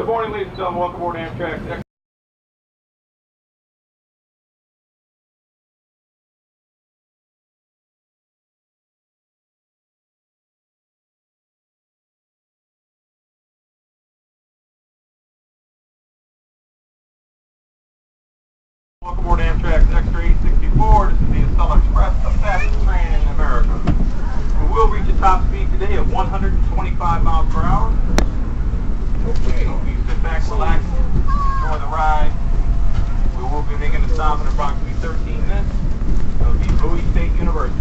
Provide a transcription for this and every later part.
Good morning, ladies and gentlemen. Welcome aboard Amtrak. Welcome aboard Amtrak's Extra 864. This is the Acela Express, the fastest train in America. We will reach a top speed today of 125 miles per hour. Okay, hope you sit back, relax, enjoy the ride. We will be making a stop in approximately 13 minutes. It'll be Bowie State University.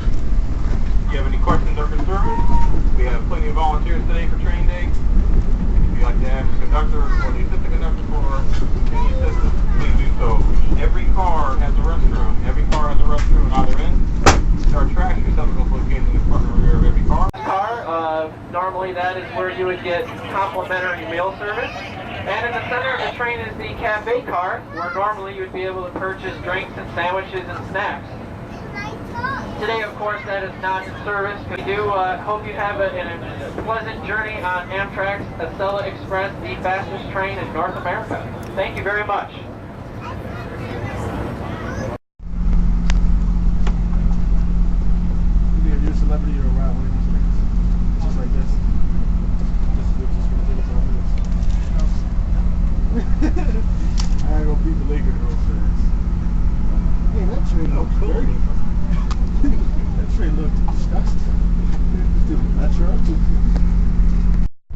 If you have any questions or concerns, we have plenty of volunteers today for train day. If you'd like to ask the conductor or the assistant conductor for any assistance, please do so. Every car has a restroom. Every car has a restroom on either end. There are trash receptacles located in the front and rear of every car. Normally that is where you would get complimentary meal service. And in the center of the train is the cafe car, where normally you would be able to purchase drinks and sandwiches and snacks. Today, of course, that is not in service. We do hope you have a pleasant journey on Amtrak's Acela Express, the fastest train in North America. Thank you very much. Celebrity or ride one of these things. Just like this. Just gonna take us all minutes. I gotta go beat the Lakers real fast. Hey, that train looks dirty. That train looks disgusting. Dude, that's right.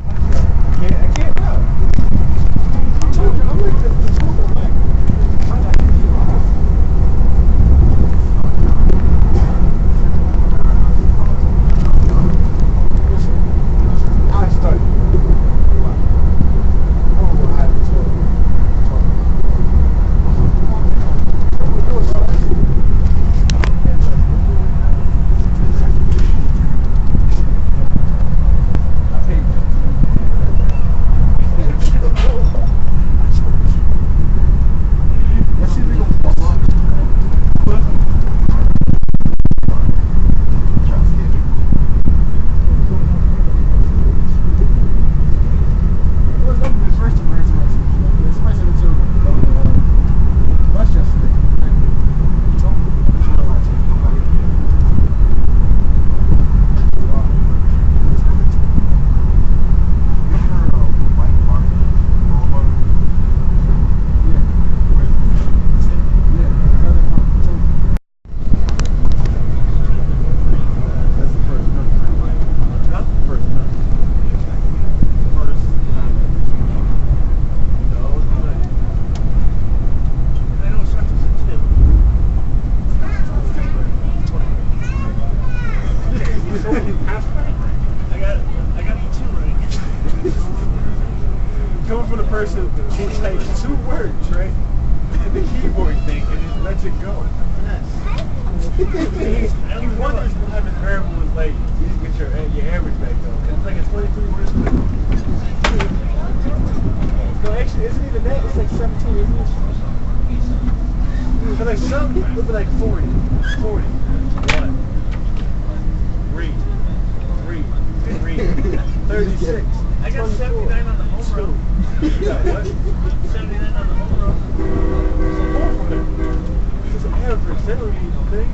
I can't tell. I told you, I'm like the school back. Coming from the person who takes 2 words, right? The keyboard thing and just lets it go. He wonders what happens to everyone like you get your average back though. It's like a 23 words. No, actually, isn't even that? It's like 17, isn't it? But like some would be like 40. 40. 1. Read. 36. I got 79 on the home road. You got what? 79 on the home road. It's a home from there. It's an average. That don't mean a thing.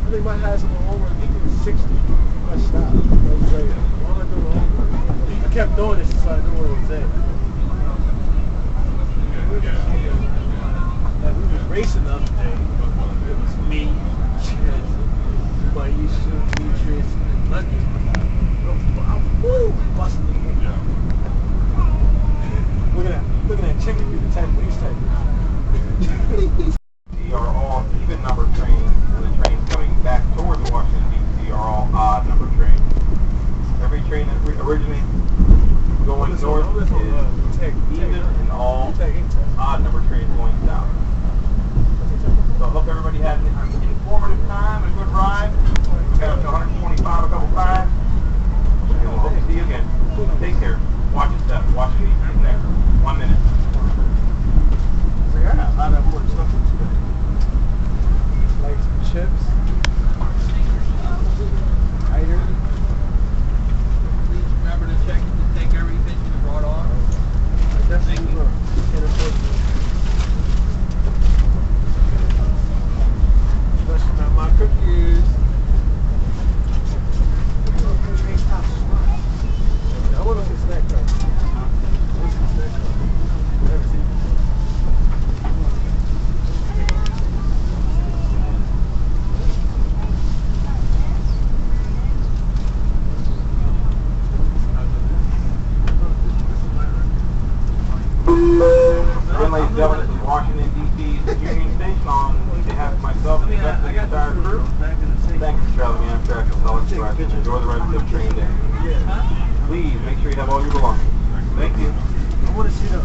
I think my highest on the home road, I think it was 60. I stopped. I was like, why am I doing the home road? I kept doing this until I knew where it was at. Like, we was racing the other day. It was me, Chad, Maisha, Demetrius, and Lucky. Woo! Busting the thing. Looking at checking through the 10 police type. We are all even number trains, and the trains coming back towards Washington D.C. are all odd number trains. Every train that originates going north is even, and all odd number trains going south. So I hope everybody had an informative time and a good ride. We got up to 125 a couple times. And we'll hope to see you again. Take care. Watch your step. Watch your feet. Next 1 minute. So yeah, a lot of more stuff looks good. Like some chips. Cider. Please remember to take everything you brought on. I definitely Again, ladies and gentlemen, this is Washington D.C.'s Union Station on behalf of myself and the rest of the entire crew. Thank you for traveling Amtrak and Acela Express. Enjoy the rest of the train day. Please make sure you have all your belongings. Thank you. I want to see the